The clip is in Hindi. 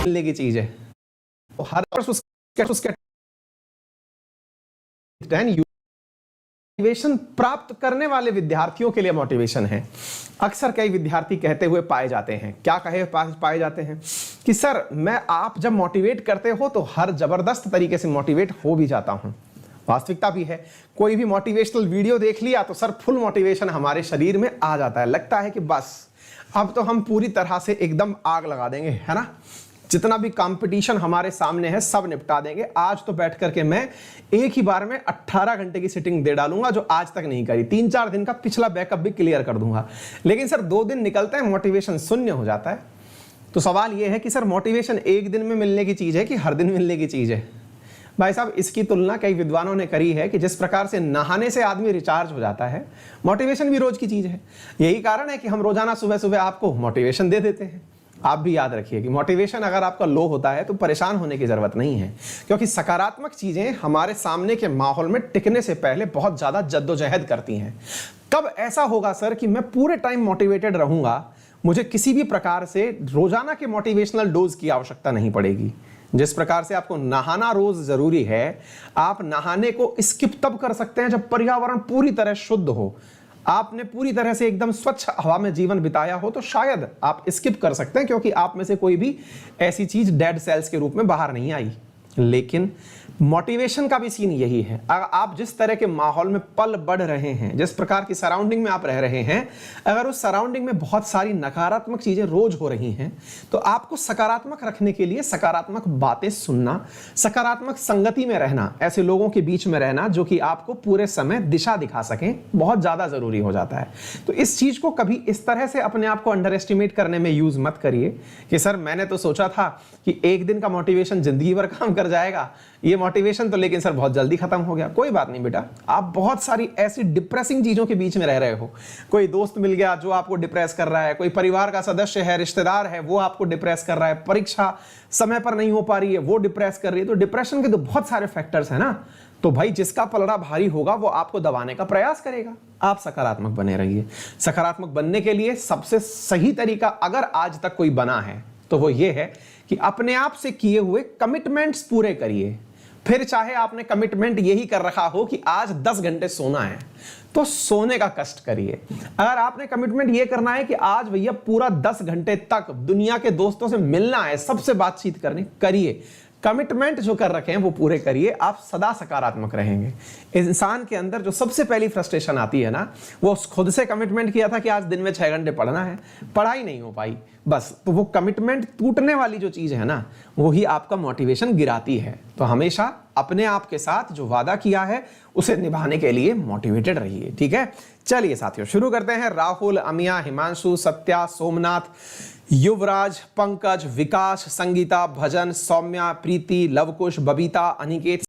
मिलने की चीज है। तो हर वर्ष उसके मोटिवेशन प्राप्त करने वाले विद्यार्थियों के लिए मोटिवेशन है। अक्सर कई विद्यार्थी कहते हुए पाए जाते हैं, क्या कहे पाए जाते हैं कि सर मैं आप जब मोटिवेट करते हो तो हर जबरदस्त तरीके से मोटिवेट हो भी जाता हूं। वास्तविकता भी है, कोई भी मोटिवेशनल वीडियो देख लिया तो सर फुल मोटिवेशन हमारे शरीर में आ जाता है, लगता है कि बस अब तो हम पूरी तरह से एकदम आग लगा देंगे, है ना। जितना भी कंपटीशन हमारे सामने है सब निपटा देंगे। आज तो बैठ करके मैं एक ही बार में 18 घंटे की सिटिंग दे डालूंगा जो आज तक नहीं करी, 3-4 दिन का पिछला बैकअप भी क्लियर कर दूंगा। लेकिन सर 2 दिन निकलते हैं, मोटिवेशन शून्य हो जाता है। तो सवाल यह है कि सर मोटिवेशन एक दिन में मिलने की चीज है कि हर दिन मिलने की चीज है। भाई साहब इसकी तुलना कई विद्वानों ने करी है कि जिस प्रकार से नहाने से आदमी रिचार्ज हो जाता है, मोटिवेशन भी रोज की चीज है। यही कारण है कि हम रोजाना सुबह सुबह आपको मोटिवेशन दे देते हैं। आप भी याद रखिए कि मोटिवेशन अगर आपका लो होता है तो परेशान होने की जरूरत नहीं है, क्योंकि सकारात्मक चीजें हमारे सामने के माहौल में टिकने से पहले बहुत ज्यादा जद्दोजहद करती हैं। कब ऐसा होगा सर कि मैं पूरे टाइम मोटिवेटेड रहूंगा, मुझे किसी भी प्रकार से रोजाना के मोटिवेशनल डोज की आवश्यकता नहीं पड़ेगी। जिस प्रकार से आपको नहाना रोज जरूरी है, आप नहाने को स्किप तब कर सकते हैं जब पर्यावरण पूरी तरह शुद्ध हो, आपने पूरी तरह से एकदम स्वच्छ हवा में जीवन बिताया हो तो शायद आप स्किप कर सकते हैं, क्योंकि आप में से कोई भी ऐसी चीज डेड सेल्स के रूप में बाहर नहीं आई। लेकिन मोटिवेशन का भी सीन यही है, अगर आप जिस तरह के माहौल में पल बढ़ रहे हैं, जिस प्रकार की सराउंडिंग में आप रह रहे हैं, अगर उस सराउंडिंग में बहुत सारी नकारात्मक चीजें रोज हो रही हैं तो आपको सकारात्मक रखने के लिए सकारात्मक बातें सुनना, सकारात्मक संगति में रहना, ऐसे लोगों के बीच में रहना जो कि आपको पूरे समय दिशा दिखा सकें, बहुत ज्यादा जरूरी हो जाता है। तो इस चीज को कभी इस तरह से अपने आप को अंडर एस्टिमेट करने में यूज मत करिए कि सर मैंने तो सोचा था कि एक दिन का मोटिवेशन जिंदगी भर काम कर जाएगा, ये मोटिवेशन तो लेकिन सर बहुत जल्दी खत्म हो गया। कोई बात नहीं बेटा, आप बहुत सारी ऐसी डिप्रेसिंग चीजों के बीच में रह रहे हो। कोई दोस्त मिल गया जो आपको डिप्रेस कर रहा है, कोई परिवार का सदस्य है, रिश्तेदार है, वो आपको डिप्रेस कर रहा है, परीक्षा समय पर नहीं हो पा रही है वो डिप्रेस कर रही है। तो डिप्रेशन के तो बहुत सारे फैक्टर्स है ना। तो भाई जिसका पलड़ा भारी होगा वो आपको दबाने का प्रयास करेगा। आप सकारात्मक बने रहिए। सकारात्मक बनने के लिए सबसे सही तरीका अगर आज तक कोई बना है तो वो ये है कि अपने आप से किए हुए कमिटमेंट्स पूरे करिए। फिर चाहे आपने कमिटमेंट यही कर रखा हो कि आज 10 घंटे सोना है तो सोने का कष्ट करिए। अगर आपने कमिटमेंट ये करना है कि आज भैया पूरा 10 घंटे तक दुनिया के दोस्तों से मिलना है, सबसे बातचीत करनी, करिए। कमिटमेंट जो कर रखे हैं वो पूरे करिए, आप सदा सकारात्मक रहेंगे। इंसान के अंदर जो सबसे पहली फ्रस्ट्रेशन आती है ना, वो खुद से कमिटमेंट किया था कि आज दिन में 6 घंटे पढ़ना है, पढ़ाई नहीं हो पाई बस, तो वो कमिटमेंट टूटने वाली जो चीज है ना, वही आपका मोटिवेशन गिराती है। तो हमेशा अपने आप के साथ जो वादा किया है उसे निभाने के लिए मोटिवेटेड रहिए, ठीक है। चलिए साथियों शुरू करते हैं। राहुल, अमिया, हिमांशु, सत्या, सोमनाथ, युवराज, पंकज, विकास, संगीता, भजन, सौम्या, प्रीति, लवकुश, बबीता, अनिकेत,